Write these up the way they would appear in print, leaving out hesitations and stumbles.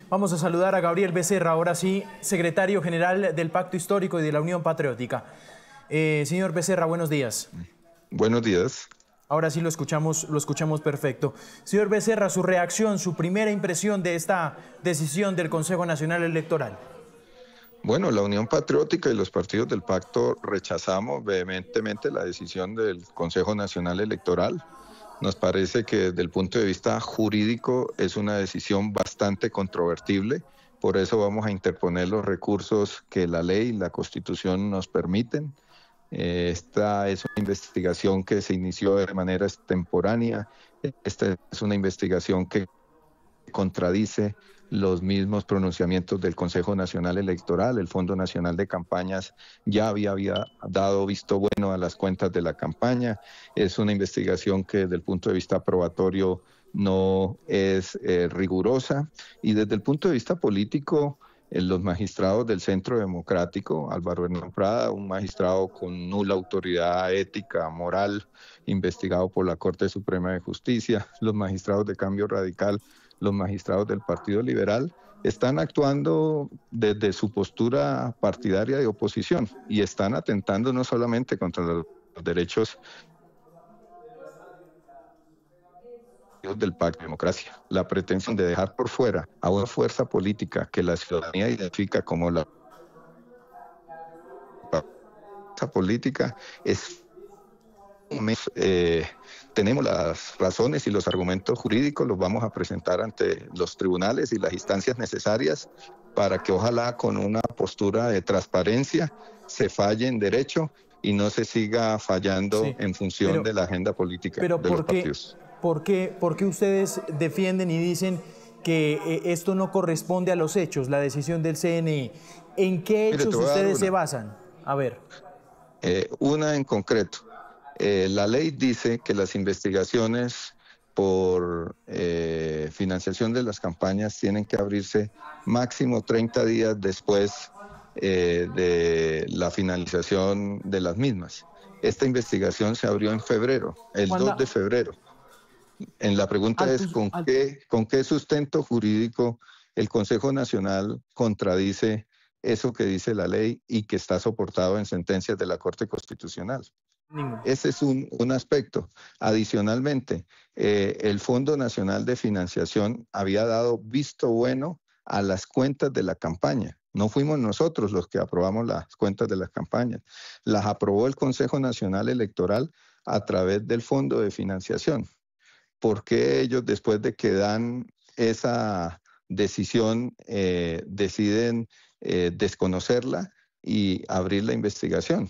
Vamos a saludar a Gabriel Becerra, ahora sí, secretario general del Pacto Histórico y de la Unión Patriótica. Señor Becerra, buenos días. Buenos días. Ahora sí lo escuchamos perfecto. Señor Becerra, su reacción, su primera impresión de esta decisión del Consejo Nacional Electoral. Bueno, la Unión Patriótica y los partidos del pacto rechazamos vehementemente la decisión del Consejo Nacional Electoral. Nos parece que desde el punto de vista jurídico es una decisión bastante controvertible. Por eso vamos a interponer los recursos que la ley y la Constitución nos permiten. Esta es una investigación que se inició de manera extemporánea. Esta es una investigación que contradice los mismos pronunciamientos del Consejo Nacional Electoral. El Fondo Nacional de Campañas ya había dado visto bueno a las cuentas de la campaña. Es una investigación que desde el punto de vista probatorio no es rigurosa, y desde el punto de vista político, los magistrados del Centro Democrático, Álvaro Hernán Prada, un magistrado con nula autoridad ética, moral, investigado por la Corte Suprema de Justicia, los magistrados de Cambio Radical, los magistrados del Partido Liberal, están actuando desde su postura partidaria de oposición y están atentando no solamente contra los derechos del Pacto de Democracia, la pretensión de dejar por fuera a una fuerza política que la ciudadanía identifica como la fuerza política es tenemos las razones y los argumentos jurídicos, los vamos a presentar ante los tribunales y las instancias necesarias para que ojalá con una postura de transparencia se falle en derecho y no se siga fallando en función de la agenda política de los partidos. ¿Por qué ustedes defienden y dicen que esto no corresponde a los hechos, la decisión del CNE? ¿En qué hechos ustedes se basan? A ver. Una en concreto. La ley dice que las investigaciones por financiación de las campañas tienen que abrirse máximo 30 días después de la finalización de las mismas. Esta investigación se abrió en febrero, el 2 de febrero. La pregunta es, ¿con qué sustento jurídico el Consejo Nacional contradice eso que dice la ley y que está soportado en sentencias de la Corte Constitucional? Ese es un aspecto. Adicionalmente, el Fondo Nacional de Financiación había dado visto bueno a las cuentas de la campaña. No fuimos nosotros los que aprobamos las cuentas de las campañas. Las aprobó el Consejo Nacional Electoral a través del Fondo de Financiación. ¿Por qué ellos, después de que dan esa decisión, deciden desconocerla y abrir la investigación?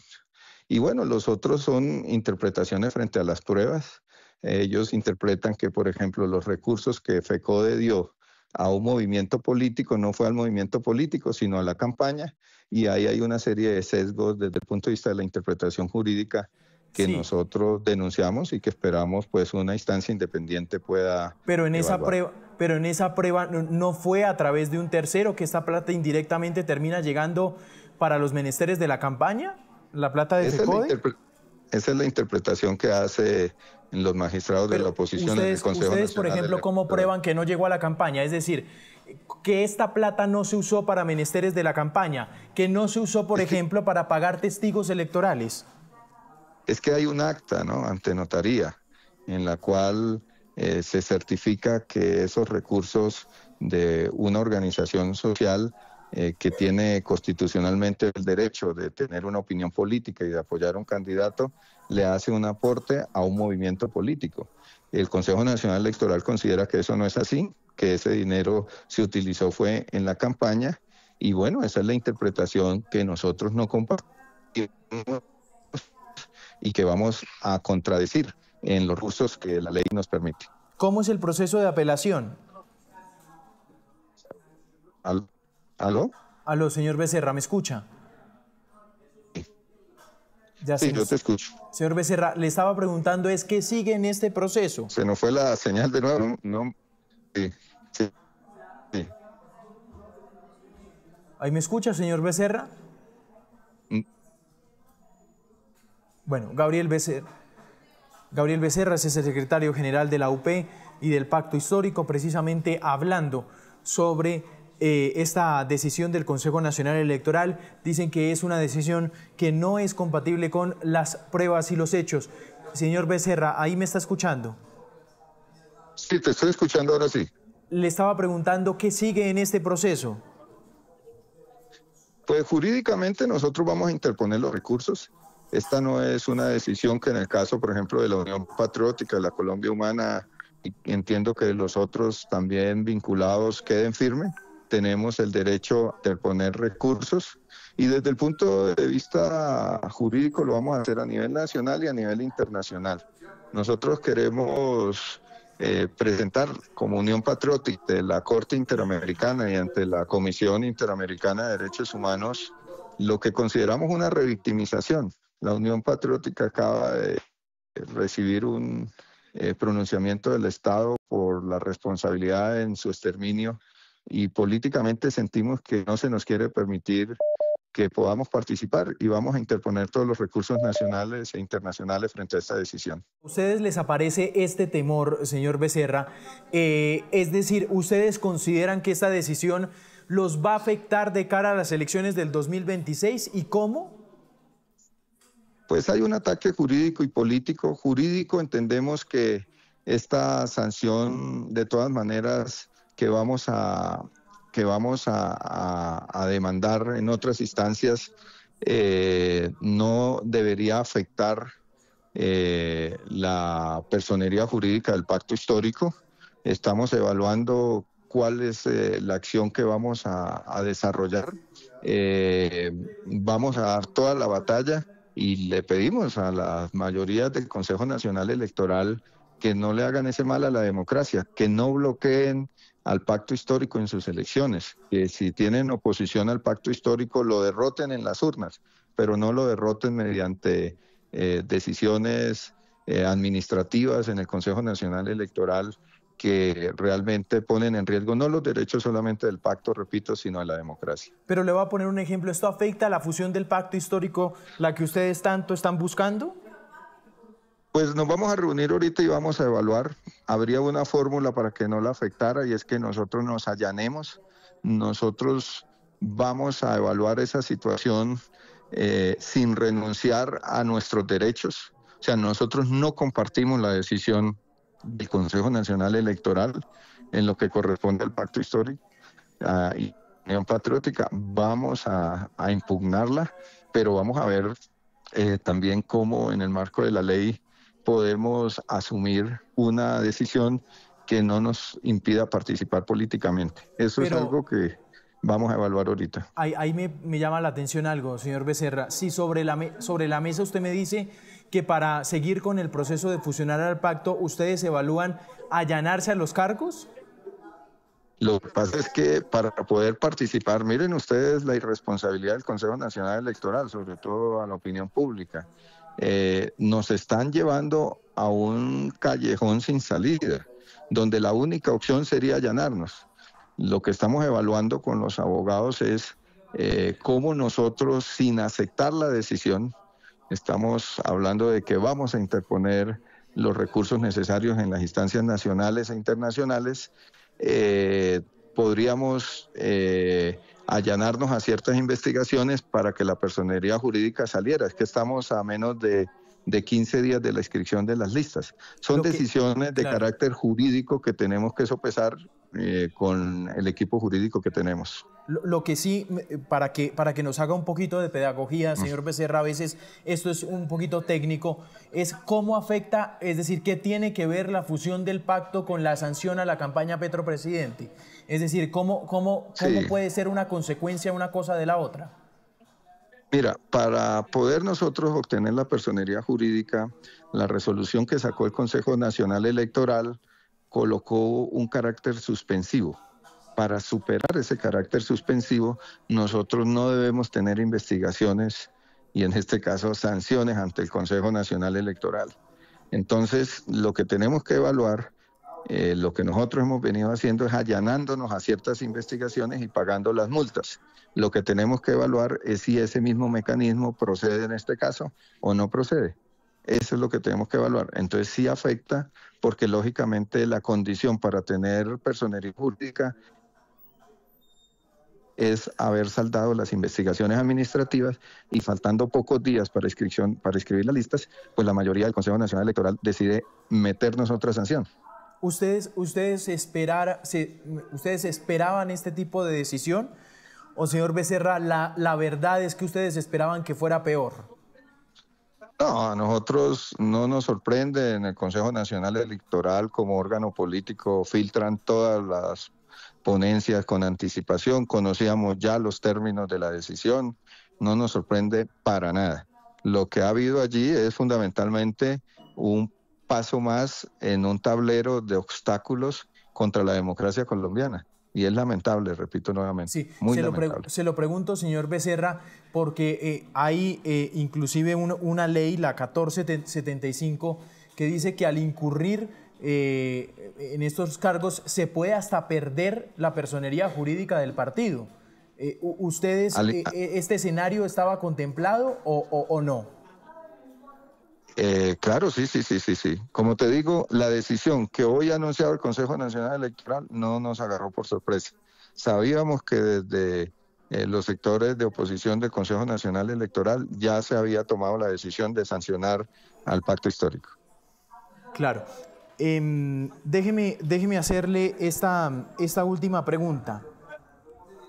Y bueno, los otros son interpretaciones frente a las pruebas. Ellos interpretan que, por ejemplo, los recursos que FECODE dio a un movimiento político no fue al movimiento político, sino a la campaña, y ahí hay una serie de sesgos desde el punto de vista de la interpretación jurídica que nosotros denunciamos y que esperamos pues una instancia independiente pueda evaluar. Pero en esa prueba no fue a través de un tercero que esta plata indirectamente termina llegando para los menesteres de la campaña. ¿La plata de FECODE? Esa es la interpretación que hace los magistrados de la oposición en el Consejo Nacional. Ustedes, por ejemplo, ¿cómo prueban que no llegó a la campaña? Es decir, que esta plata no se usó para menesteres de la campaña, que no se usó, por ejemplo, para pagar testigos electorales. Es que hay un acta, ¿no?, ante notaría, en la cual se certifica que esos recursos de una organización social que tiene constitucionalmente el derecho de tener una opinión política y de apoyar a un candidato, le hace un aporte a un movimiento político. El Consejo Nacional Electoral considera que eso no es así, que ese dinero se utilizó fue en la campaña, y bueno, esa es la interpretación que nosotros no compartimos y que vamos a contradecir en los recursos que la ley nos permite. ¿Cómo es el proceso de apelación? ¿Aló? Aló, señor Becerra, ¿me escucha? Sí, yo te escucho. Señor Becerra, le estaba preguntando, ¿qué sigue en este proceso? Se nos fue la señal de nuevo, ¿no? Sí. ¿Ahí me escucha, señor Becerra? Bueno, Gabriel Becerra es el secretario general de la UP y del Pacto Histórico, precisamente hablando sobre esta decisión del Consejo Nacional Electoral. Dicen que es una decisión que no es compatible con las pruebas y los hechos. Señor Becerra, ¿ahí me está escuchando? Sí, te estoy escuchando ahora sí. Le estaba preguntando qué sigue en este proceso. Pues jurídicamente nosotros vamos a interponer los recursos. Esta no es una decisión que en el caso, por ejemplo, de la Unión Patriótica, de la Colombia Humana, y entiendo que los otros también vinculados queden firmes. Tenemos el derecho a interponer recursos y desde el punto de vista jurídico lo vamos a hacer a nivel nacional y a nivel internacional. Nosotros queremos presentar como Unión Patriótica de la Corte Interamericana y ante la Comisión Interamericana de Derechos Humanos lo que consideramos una revictimización. La Unión Patriótica acaba de recibir un pronunciamiento del Estado por la responsabilidad en su exterminio y políticamente sentimos que no se nos quiere permitir que podamos participar y vamos a interponer todos los recursos nacionales e internacionales frente a esta decisión. ¿A ustedes les aparece este temor, señor Becerra? Es decir, ¿ustedes consideran que esta decisión los va a afectar de cara a las elecciones del 2026 y cómo? Pues hay un ataque jurídico y político. Jurídico entendemos que esta sanción de todas maneras que vamos a demandar en otras instancias no debería afectar la personería jurídica del pacto histórico. Estamos evaluando cuál es la acción que vamos a desarrollar. Vamos a dar toda la batalla y le pedimos a las mayorías del Consejo Nacional Electoral que no le hagan ese mal a la democracia, que no bloqueen al pacto histórico en sus elecciones, que si tienen oposición al pacto histórico lo derroten en las urnas, pero no lo derroten mediante decisiones administrativas en el Consejo Nacional Electoral que realmente ponen en riesgo no los derechos solamente del pacto, repito, sino de la democracia. Pero le voy a poner un ejemplo. ¿Esto afecta a la fusión del pacto histórico, la que ustedes tanto están buscando? Pues nos vamos a reunir ahorita y vamos a evaluar. Habría una fórmula para que no la afectara y es que nosotros nos allanemos. Nosotros vamos a evaluar esa situación sin renunciar a nuestros derechos. O sea, nosotros no compartimos la decisión del Consejo Nacional Electoral en lo que corresponde al pacto histórico y Unión Patriótica. Vamos a impugnarla, pero vamos a ver también cómo en el marco de la ley podemos asumir una decisión que no nos impida participar políticamente. Eso es algo que vamos a evaluar ahorita. Ahí me llama la atención algo, señor Becerra. Si sobre la mesa usted me dice que para seguir con el proceso de fusionar al pacto, ¿ustedes evalúan allanarse a los cargos? Lo que pasa es que para poder participar, miren ustedes la irresponsabilidad del Consejo Nacional Electoral, sobre todo a la opinión pública. Nos están llevando a un callejón sin salida, donde la única opción sería allanarnos. Lo que estamos evaluando con los abogados es cómo nosotros, sin aceptar la decisión, estamos hablando de que vamos a interponer los recursos necesarios en las instancias nacionales e internacionales, podríamos allanarnos a ciertas investigaciones para que la personería jurídica saliera. Es que estamos a menos de 15 días de la inscripción de las listas. Son decisiones de carácter jurídico que tenemos que sopesar con el equipo jurídico que tenemos. Lo que sí, para que nos haga un poquito de pedagogía, señor Becerra, a veces esto es un poquito técnico, es cómo afecta, es decir, qué tiene que ver la fusión del pacto con la sanción a la campaña Petro Presidente. Es decir, cómo puede ser una consecuencia una cosa de la otra. Mira, para poder nosotros obtener la personería jurídica, la resolución que sacó el Consejo Nacional Electoral colocó un carácter suspensivo. Para superar ese carácter suspensivo, nosotros no debemos tener investigaciones y en este caso sanciones ante el Consejo Nacional Electoral. Entonces, lo que tenemos que evaluar, lo que nosotros hemos venido haciendo es allanándonos a ciertas investigaciones y pagando las multas. Lo que tenemos que evaluar es si ese mismo mecanismo procede en este caso o no procede. Eso es lo que tenemos que evaluar. Entonces sí afecta porque lógicamente la condición para tener personería jurídica es haber saldado las investigaciones administrativas y faltando pocos días para escribir las listas, pues la mayoría del Consejo Nacional Electoral decide meternos otra sanción. ¿Ustedes esperaban este tipo de decisión? O, señor Becerra, la verdad es que ustedes esperaban que fuera peor. No, a nosotros no nos sorprende. En el Consejo Nacional Electoral, como órgano político, filtran todas las ponencias con anticipación, conocíamos ya los términos de la decisión, no nos sorprende para nada. Lo que ha habido allí es fundamentalmente un paso más en un tablero de obstáculos contra la democracia colombiana. Y es lamentable, repito nuevamente, sí, muy lamentable. Se lo pregunto, señor Becerra, porque hay inclusive una ley, la 1475, que dice que al incurrir en estos cargos se puede hasta perder la personería jurídica del partido. ¿Ustedes, este escenario estaba contemplado o no? Claro, sí. Como te digo, la decisión que hoy ha anunciado el Consejo Nacional Electoral no nos agarró por sorpresa. Sabíamos que desde los sectores de oposición del Consejo Nacional Electoral ya se había tomado la decisión de sancionar al pacto histórico. Claro. Déjeme hacerle esta última pregunta.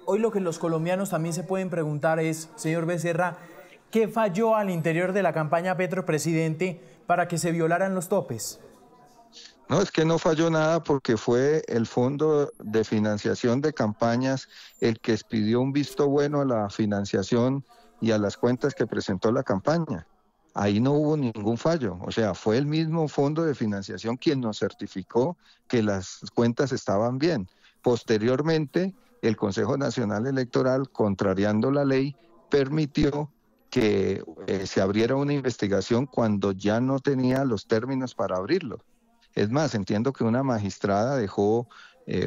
Hoy lo que los colombianos también se pueden preguntar es, señor Becerra, ¿qué falló al interior de la campaña Petro Presidente para que se violaran los topes? No, es que no falló nada porque fue el Fondo de Financiación de Campañas el que expidió un visto bueno a la financiación y a las cuentas que presentó la campaña. Ahí no hubo ningún fallo, o sea, fue el mismo Fondo de Financiación quien nos certificó que las cuentas estaban bien. Posteriormente, el Consejo Nacional Electoral, contrariando la ley, permitió que se abriera una investigación cuando ya no tenía los términos para abrirlo. Es más, entiendo que una magistrada dejó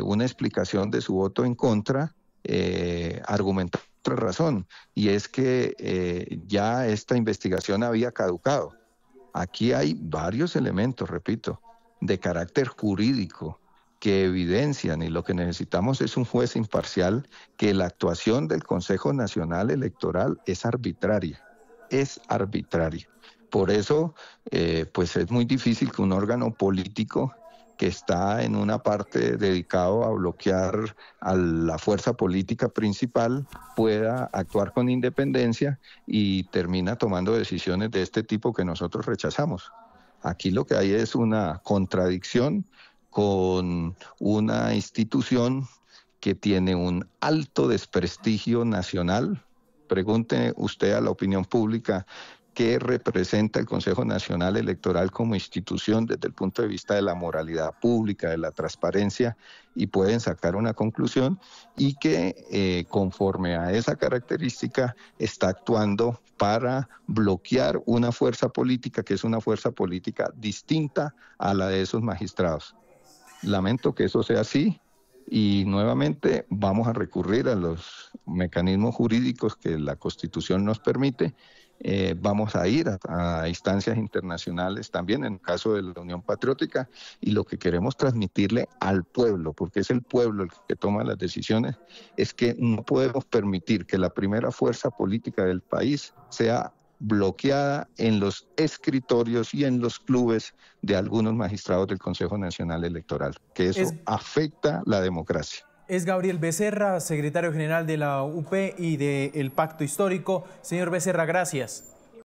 una explicación de su voto en contra, argumentando otra razón, y es que ya esta investigación había caducado. Aquí hay varios elementos, repito, de carácter jurídico que evidencian, y lo que necesitamos es un juez imparcial, que la actuación del Consejo Nacional Electoral es arbitraria. Por eso, pues es muy difícil que un órgano político que está en una parte dedicado a bloquear a la fuerza política principal pueda actuar con independencia y termina tomando decisiones de este tipo que nosotros rechazamos. Aquí lo que hay es una contradicción con una institución que tiene un alto desprestigio nacional. Pregunte usted a la opinión pública qué representa el Consejo Nacional Electoral como institución desde el punto de vista de la moralidad pública, de la transparencia, y pueden sacar una conclusión, y que conforme a esa característica está actuando para bloquear una fuerza política que es una fuerza política distinta a la de esos magistrados. Lamento que eso sea así. Y nuevamente vamos a recurrir a los mecanismos jurídicos que la Constitución nos permite. Vamos a ir a instancias internacionales también en el caso de la Unión Patriótica, y lo que queremos transmitirle al pueblo, porque es el pueblo el que toma las decisiones, es que no podemos permitir que la primera fuerza política del país sea bloqueada en los escritorios y en los clubes de algunos magistrados del Consejo Nacional Electoral, que eso afecta la democracia. Es Gabriel Becerra, secretario general de la UP y del Pacto Histórico. Señor Becerra, gracias.